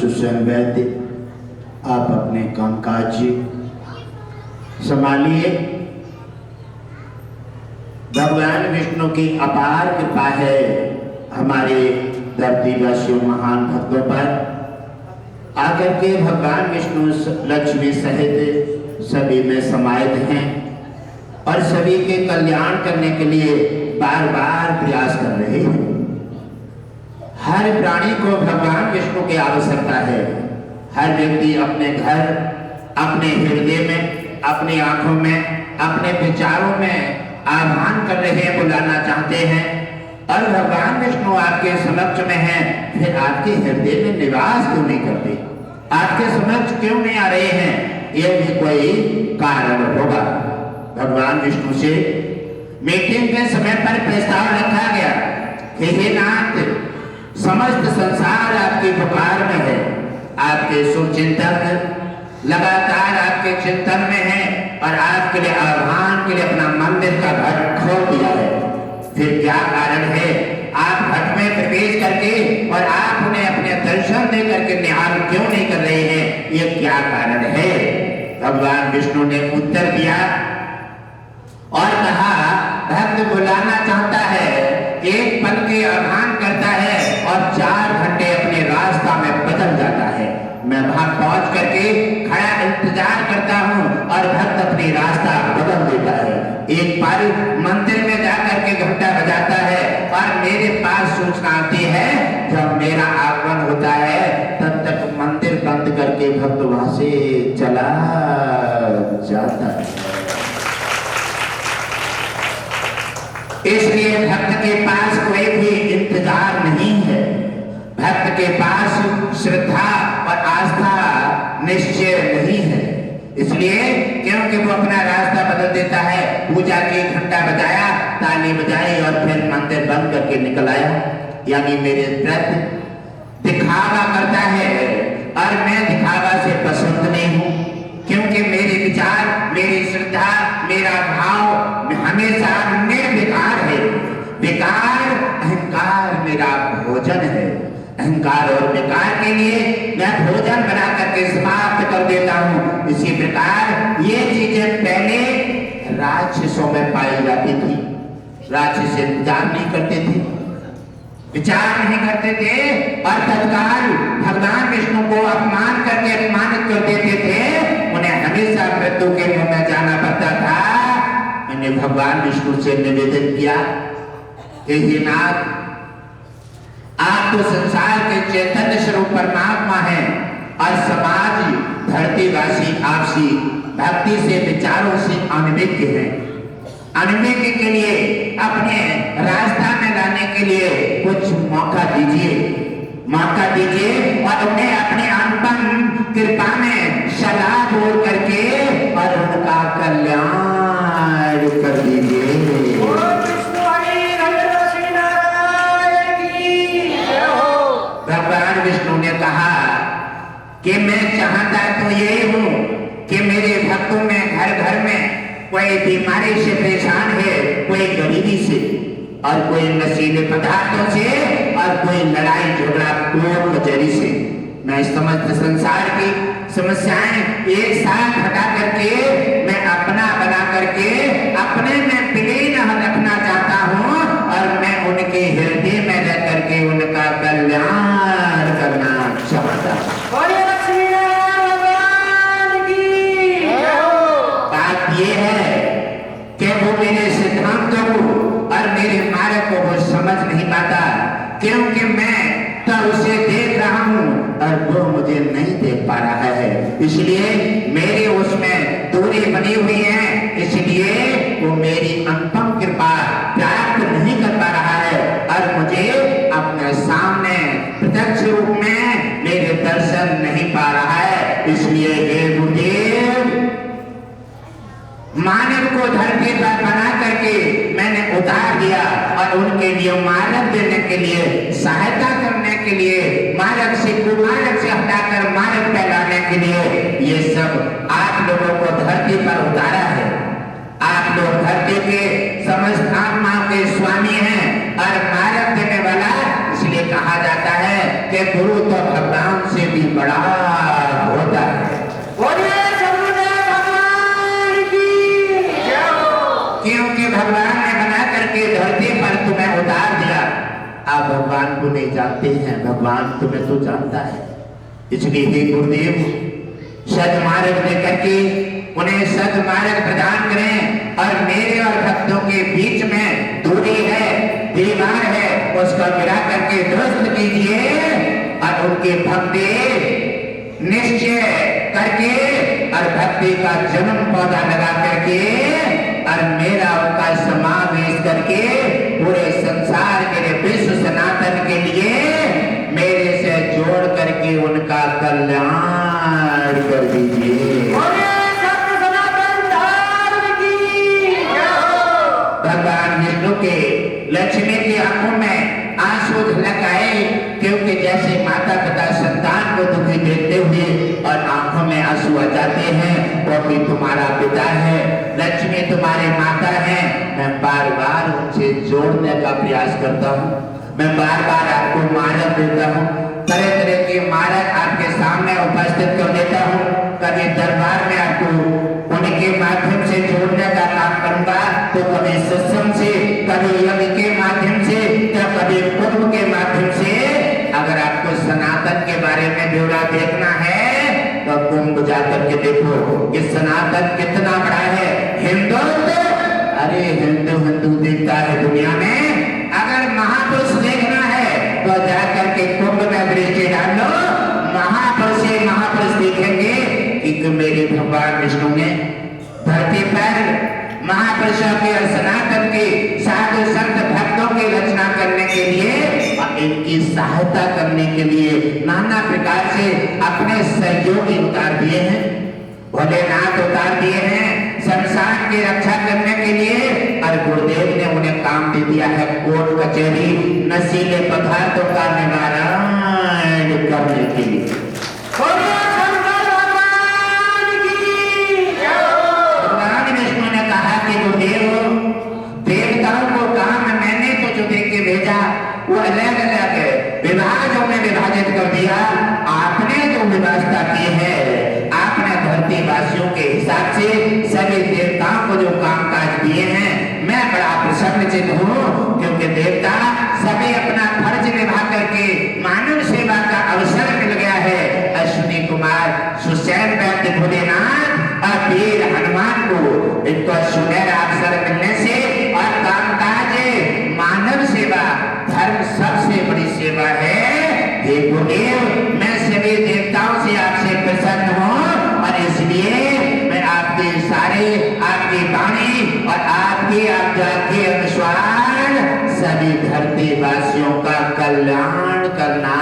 हिमांशु स्वयं वैद्य, आप अपने कामकाज संभालिए। भगवान विष्णु की अपार कृपा है हमारे धरतीवासियों महान भक्तों पर। आकर के भगवान विष्णु लक्ष्मी सहित सभी में समाहित हैं और सभी के कल्याण करने के लिए बार बार प्रयास कर रहे हैं। हर प्राणी को भगवान विष्णु की आवश्यकता है। हर व्यक्ति अपने घर, अपने हृदय में, अपनी आंखों में, अपने विचारों में आह्वान कर रहे हैं, बुलाना चाहते हैं। और भगवान विष्णु आपके समक्ष में हैं, फिर आपके हृदय में निवास क्यों नहीं करते? आपके समक्ष क्यों नहीं आ रहे हैं? यह भी कोई कारण होगा। भगवान विष्णु से मीटिंग के समय पर प्रस्ताव रखा गया कि हे नाथ, समस्त संसार आपकी पुकार में है। आपके शुभचिंतक लगातार आपके चिंतन में है और आपके लिए आह्वान के लिए अपना मंदिर का घट खोल दिया है। फिर क्या कारण है आप घट में प्रवेश करके और आप उन्हें अपने दर्शन दे करके निहाल क्यों नहीं कर रहे हैं? ये क्या कारण है? भगवान विष्णु ने उत्तर दिया और कहा, भक्त बुलाना चाहता है, एक पल के आह्वान करता है और 4 घंटे अपने रास्ता में बदल जाता है। मैं वहां पहुंच करके खड़ा इंतजार करता हूं और भक्त अपनी रास्ता बदल देता है। एक बार मंदिर में जाकर के घंटा बजाता है और मेरे पास सूचना आती है। जब मेरा आगमन होता है तब तक मंदिर बंद करके भक्त वहां से चला जाता है। इसलिए भक्त के पास कोई भी इंतजार नहीं है। भक्त के पास श्रद्धा और आस्था निश्चय नहीं है। इसलिए क्योंकि वो अपना रास्ता बदल देता है। पूजा की घंटा बजाया, ताली बजाई और फिर मंदिर बंद करके निकल आया। यानी मेरे प्रति दिखावा करता है और मैं दिखावा से पसंद नहीं हूं, क्योंकि मेरे विचार, मेरी श्रद्धा, मेरा भाव हमेशा निर्विकार है। विकार अहंकार मेरा भोजन है। अहंकार और विकार के लिए मैं भोजन बना करके समाप्त कर देता हूँ। इसी प्रकार ये चीजें पहले राक्षसों में पाई जाती थी। राक्षस इंतजार नहीं करते थे, विचार नहीं करते थे और तत्काल भगवान विष्णु को अपमान करके अपमानित कर देते थे। उन्हें हमेशा मृत्यु के मुंह में जाना पड़ता था। मैंने भगवान विष्णु से निवेदन किया कि हे नाथ, आप तो संसार के चैतन्य स्वरूप परमात्मा हैं और समाज, धरतीवासी आपसी भक्ति से, विचारों से अनभिज्ञ हैं। अनभिज्ञ के लिए, अपने रास्ता में लाने के लिए कुछ मौका दीजिए, मौका दीजिए और उन्हें अपने अनुपम कृपा में सलाह बोल करके और उनका कल्याण कर दीजिए। भगवान विष्णु ने कहा कि मैं चाहता तो यही हूं कि मेरे भक्तों में घर घर में कोई बीमारी से परेशान है, कोई गरीबी से और कोई नशीले पदार्थों से और कोई लड़ाई झगड़ा कोर्ट कचहरी से। मैं समस्त संसार की समस्याएं एक साथ हटा करके मैं अपना बना करके अपने में विलीन रखना चाहता हूँ और मैं उनके हृदय में रह करके उनका कल्याण करना चाहता हूँ। बात ये है कि वो मेरे सिद्धांतों को और मेरे मार्ग को वो समझ नहीं पाता, क्योंकि मैं तो उसे देख रहा हूँ और वो मुझे नहीं देख पा रहा है। इसलिए मेरे उसमें दूरी बनी हुई है। इसलिए वो मेरी अनुपम कृपा प्राप्त नहीं कर पा रहा है और मुझे अपने सामने प्रत्यक्ष रूप में मेरे दर्शन नहीं पा रहा है। इसलिए हे गुरुदेव, मानव को धरती पर बना करके मैंने उतार दिया और उनके लिए मार्ग देने के लिए, सहायता करने के लिए, मार्ग से कुमार्ग से हटाकर मार्ग पे लाने के लिए ये सब आप लोगों को धरती पर उतारा है। आप लोग धरती के समस्त आत्माओं के स्वामी हैं और मार्ग देने वाला, इसलिए कहा जाता है कि गुरु तो भगवान से भी बड़ा होता है। बोलिए सद्गुरुदेव भगवान की जय हो। क्योंकि भगवान ने बना करके धरती पर तुम्हें उतार दिया। आप भगवान को नहीं जानते हैं, भगवान तुम्हें तो जानता है। इसलिए हे गुरुदेव, सदमार्ग लेकर के उन्हें सदमार्ग प्रदान करें और मेरे और भक्तों के बीच में दूरी है, दीवार है, उसको गिरा करके दुरुस्त कीजिए और उनके भक्ति निश्चय करके और भक्ति का जन्म पौधा लगा करके और मेरा उनका समावेश करके पूरे संसार के लिए, विश्व सनातन के लिए मेरे से जोड़ करके उनका कल्याण कर दीजिए। भगवान विष्णु के लक्ष्मी की आंखों में आंसू झलक आए, क्योंकि जैसे माता पिता संतान को दुखी देखते हुए और आंखों में आंसू आ जाते हैं, वो भी तुम्हारा पिता है, लक्ष्मी तुम्हारी माता है। मैं बार बार उनसे जोड़ने का प्रयास करता हूँ, मैं बार बार आपको मार्ग देता हूँ, तरह तरह के मार्ग आपके सामने उपस्थित कर देता हूँ। कभी दरबार में आपको उनके माध्यम से जोड़ने का काम करूंगा, तो कभी सत्संग से, कभी यज्ञ के माध्यम से, तो कभी कुंभ के माध्यम से। अगर आपको सनातन के बारे में ब्यौरा देखना है तो कुंभ जाकर के देखो कि सनातन कितना बड़ा है। हिंदू अरे हिंदू हिंदू दिखता है दुनिया में। अगर महापुरुष देखना है तो जाकर के कुंभ में दृष्टि डाल लो, महापुरुष से महापुरुष दिखेंगे। कि मेरे भगवान विष्णु ने धरती पर महापुरुषों के और सनातन के साधु संत भक्तों की रचना करने के लिए और इनकी सहायता करने के लिए नाना प्रकार से अपने सहयोगी उतार दिए हैं, भोलेनाथ उतार दिए हैं संसार की रक्षा करने के लिए। और गुरुदेव ने उन्हें काम दे दिया है कोर्ट कचहरी नशीले पदार्थों का निवारण करने के लिए। देवताओं को काम मैंने तो जो देख के भेजा वो अलग अलग विभागों में विभाजित कर दिया। आपने जो व्यवस्था की है, आपने धरती वासियों के हिसाब से सभी देवताओं को जो कामकाज दिए हैं, मैं बड़ा प्रसन्नचित हूँ, क्योंकि देवता सभी अपना फर्ज निभा करके मानव सेवा का अवसर मिल गया है। अश्विनी कुमार सुसैन वैद्य भोलेनाथ और वीर हनुमान को इनको सुनहरा अवसर मिलने से और कामकाज मानव सेवा धर्म सबसे बड़ी सेवा है। हे गुरुदेव, मैं सभी देवताओं से आपसे प्रसन्न हूँ और इसलिए मैं आपके सारे आपकी वाणी और आपकी आज्ञा के अनुसार सभी धरती वासियों का कल्याण करना